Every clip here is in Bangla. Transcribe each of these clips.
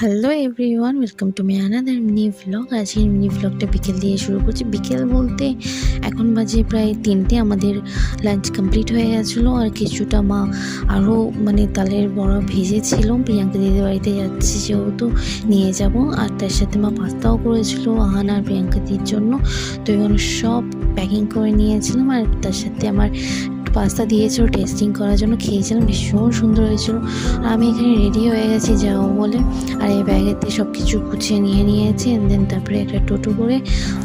Hello everyone, welcome to my another mini vlog. আজকের মিনি ভ্লগটা বিকেল দিয়ে শুরু করছি। বিকেল বলতে এখন বাজে প্রায় 3টে। আমাদের লাঞ্চ কমপ্লিট হয়ে গেছিলো। আর কিছুটা মা আরও তালের বড়া ভেজেছিল। প্রিয়াঙ্কা দিদির বাড়িতে যাচ্ছি যেহেতু নিয়ে যাব। আর তার সাথে মা পাস্তাও করেছিল আহান আর প্রিয়াঙ্কা দিদির জন্য। তো এগুলো সব প্যাকিং করে নিয়েছিলাম। আর তার সাথে আমার পাস্তা দিয়েছিল টেস্টিং করার জন্য, খেয়েছিলাম, ভীষণ সুন্দর হয়েছিল। আর আমি এখানে রেডি হয়ে গেছি যাও বলে। আর এই ব্যাগেতে সব কিছু গুছিয়ে নিয়েছি। অ্যান্ড দেন তারপরে একটা টোটো করে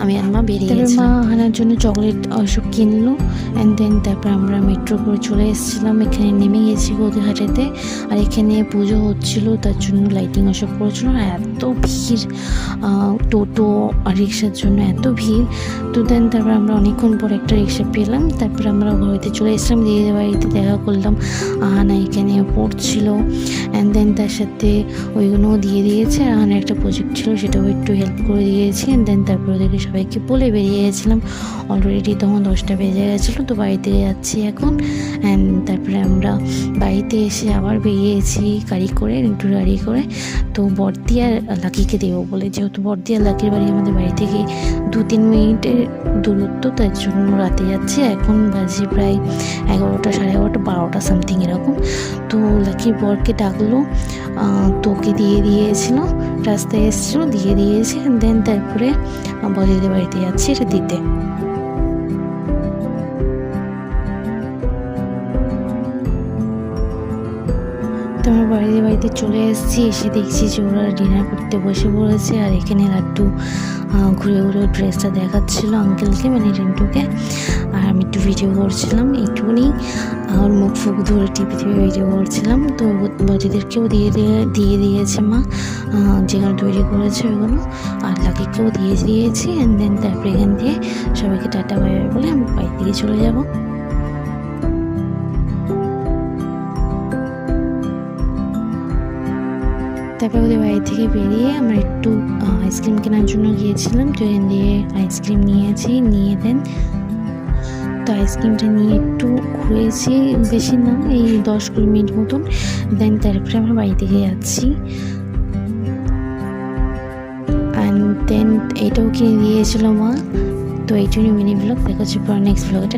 আমি আর মা বেরিয়ে গেছি। মা আনার জন্য চকলেট সব কিনলো। অ্যান্ড দেন তারপরে আমরা মেট্রো করে চলে এসেছিলাম। এখানে নেমে গেছি গদিঘাটেতে। আর এখানে পুজো হচ্ছিল, তার জন্য লাইটিং ওসব করেছিল। আর এত ভিড়, টোটো আর রিক্সার জন্য এত ভিড়। তো দেন তারপর আমরা অনেকক্ষণ পর একটা রিক্সা পেলাম। তারপরে আমরা ঘরেতে চলে এসেছিলাম। দিদিদের বাড়িতে দেখা করলাম। আহানা এখানে পড়ছিল। অ্যান্ড দেন তার সাথে ওইগুলোও দিয়ে দিয়েছে। আর আহানের একটা প্রজেক্ট ছিল, সেটাও একটু হেল্প করে দিয়েছি। অ্যান্ড দেন তারপরে ওদেরকে সবাইকে বলে বেরিয়ে গেছিলাম। অলরেডি তখন 10টা বেজে গেছিলো। তো বাড়িতে যাচ্ছি এখন। অ্যান্ড তারপরে আমরা বাড়িতে এসে আবার বেরিয়েছি গাড়ি করে, একটু গাড়ি করে। তো বর্দি আর লাকিকে দেবো বলে, যেহেতু বর্দি আর লাকির বাড়ি আমাদের বাড়ি থেকে 2-3 মিনিটের দূরত্ব, তার জন্য রাতে যাচ্ছি। এখন বাজে প্রায় 11টা, সাড়ে 11টা, 12টা সামথিং এরকম। তো লাকির বরকে ডাকলো, তোকে দিয়ে দিয়েছিল, রাস্তায় এসেছিলো, দিয়ে দিয়েছে। দেন তারপরে বদিদের বাড়িতে যাচ্ছি এটা দিতে। তো আমার বাড়িতে চলে এসেছি। এসে দেখছি যে ওরা ডিনার করতে বসে পড়েছে। আর এখানে লাড্ডু ঘুরে ঘুরে ড্রেসটা দেখাচ্ছিলো আঙ্কেলকে, রিন্টুকে। আর আমি একটু ভিডিও করছিলাম এইটুকুনি। ওর মুখ ফুক ধরে টিপে ভিডিও করছিলাম। তো বদিদেরকেও দিয়ে দিয়েছে মা, যেগুলো তৈরি করেছে ওইগুলো। আর লাকিকেও দিয়ে দিয়েছি। অ্যান্ড দেন তারপরে এখান দিয়ে সবাইকে টাটা বাই বাই বলে আমি বাড়ির দিকে চলে যাবো। তারপরে ওদের বাড়ি থেকে বেরিয়ে আমরা একটু আইসক্রিম কেনার জন্য গিয়েছিলাম। তো এখান দিয়ে আইসক্রিম নিয়েছি, নিয়ে দেন তো আইসক্রিমটা নিয়ে একটু ঘুরেছি, বেশি না, এই 10-20 মিনিট মতন। দেন তারপরে আমরা বাড়ি থেকে যাচ্ছি। অ্যান্ড দেন এইটাও কিনে দিয়েছিল মা। তো এইটুকুনি মিনি ব্লগ, দেখা হচ্ছে পর নেক্সট ব্লগে।